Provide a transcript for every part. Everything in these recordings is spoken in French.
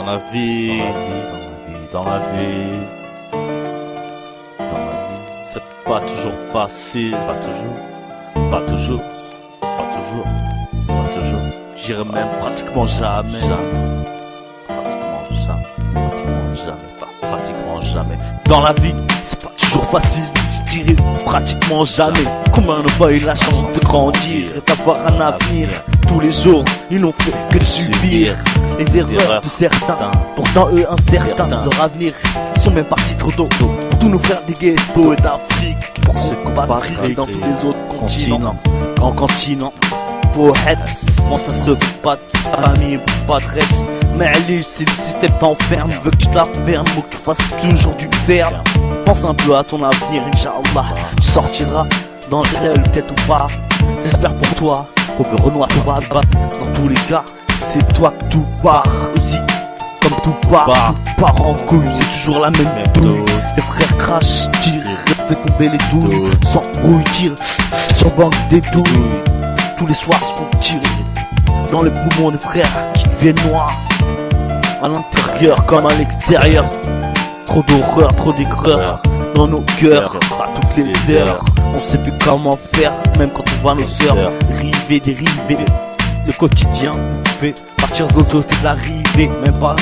la vie, dans la vie, c'est pas toujours facile, pas toujours, pas toujours, pas toujours, pas toujours. J'irai même pratiquement jamais, pratiquement jamais. Dans la vie, c'est pas toujours facile, je dirais pratiquement jamais. Comment ne pas eu la chance de grandir, d'avoir un avenir? Tous les jours, ils n'ont fait que de subir les erreurs de certains. Pourtant eux incertains, leur avenir sont même partis trop tôt. Pour tous nos frères des ghettos et d'Afrique, pour ceux qui battent dans tous les autres continents. En continent, poètes, pense à ceux qui pas de famille, pas de reste. Mais allez, si le système t'enferme, veut que tu te la fermes ou que tu fasses toujours du verbe. Pense un peu à ton avenir, Inch'Allah. Tu sortiras dans le réel, peut-être ou pas. J'espère pour toi, comme le Renoir te bat. Dans tous les cas, c'est toi que tout part aussi. Comme tout part en couille, c'est toujours la même douille. Les frères crachent, tirent, fait tomber les douilles. S'embrouillent, tirent, sur banque des douilles. Tous les soirs se font tirer dans les poumons des frères qui deviennent noirs. À l'intérieur comme à l'extérieur. Trop d'horreur, trop d'aigreur dans nos cœurs, à toutes les heures. On sait plus comment faire, même quand on voit nos sœurs river, dériver. Le quotidien nous fait partir de l'autre côté de l'arrivée. Même pas,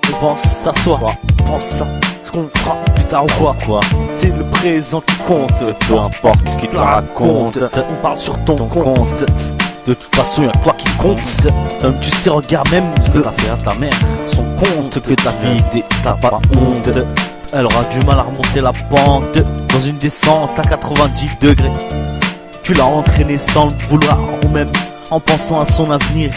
on pense à soi, on pense à ce qu'on fera plus tard ou quoi. C'est le présent qui compte, peu importe ce qui te raconte. On parle sur ton compte. De toute façon, y'a toi qui compte. Comme tu sais, regarde même ce que t'as fait à ta mère. Son compte que ta vie, t'as pas honte. Elle aura du mal à remonter la pente dans une descente à 90 degrés. Tu l'as entraîné sans le vouloir, ou même en pensant à son avenir.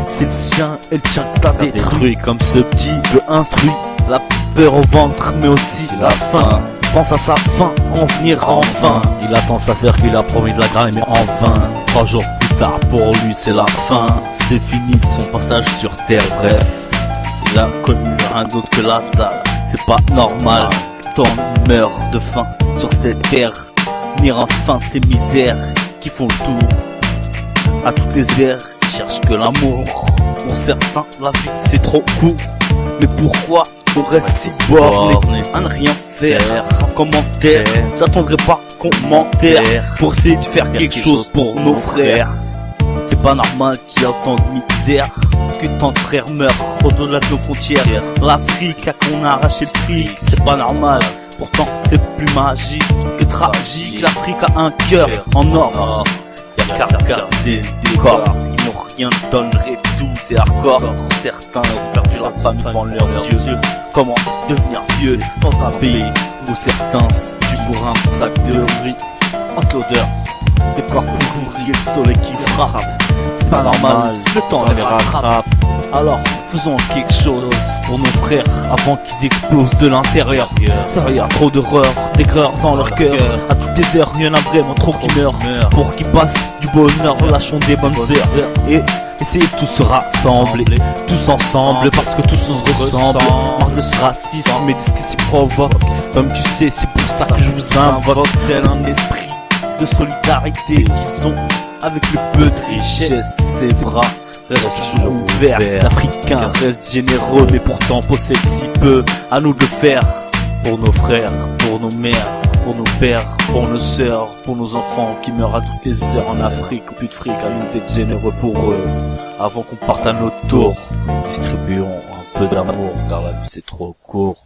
C'est le sien et le tien que t'as détruit. Comme ce petit peu instruit, la peur au ventre, mais aussi la faim. Pense à sa fin, en venir enfin. Il attend sa sœur qui lui a promis de la graine, mais en vain. 3 jours plus tard, pour lui c'est la fin. C'est fini de son passage sur terre, bref. Il a connu rien d'autre que la dalle. C'est pas normal que tant meurt de faim sur cette terre. Venir enfin de ces misères qui font le tour à toutes les airs, qui cherchent que l'amour. Pour certains, la vie c'est trop court. Mais pourquoi on reste si borné à ne rien faire, sans commentaire? J'attendrai pas commentaire pour essayer de faire quelque chose pour nos frères. C'est pas normal qu'il y ait autant de misère, que tant de frères meurent au-delà de nos frontières. L'Afrique à qu'on a arraché le fric, c'est pas normal. Pourtant c'est plus magique que tragique. L'Afrique a un cœur en or. Y'a qu'à regarder le décor. Ils n'ont rien donnerait tout, c'est hardcore. Certains ont perdu la famille devant leurs yeux. Comment devenir vieux dans un pays où certains se tuent pour un sac de riz? Entre l'odeur des corps pourris et le soleil qui frappe, c'est pas normal, le temps les rattrape. Alors faisons quelque chose pour nos frères avant qu'ils explosent de l'intérieur. Ça y a trop d'horreur, d'aigreur dans leur cœur. À toutes les heures, y'en a vraiment trop qui meurent. Pour qu'ils passent du bonheur, lâchons des bonnes heures. Et essayez de tous se rassembler, tous ensemble, parce que tous on se ressemble. Marre de ce racisme et de ce qui s'y provoque. Comme tu sais, c'est pour ça que je vous invoque. Tel un esprit de solidarité, disons, avec le peu de richesse. Ses bras restent toujours ouverts. L'Africain reste généreux, mais pourtant possède si peu. À nous de le faire pour nos frères, pour nos mères, pour nos pères, pour nos sœurs, pour nos enfants qui meurent à toutes les heures en Afrique. Plus de fric, à nous d'être généreux pour eux avant qu'on parte à notre tour. Distribuons un peu d'amour car la vie c'est trop court.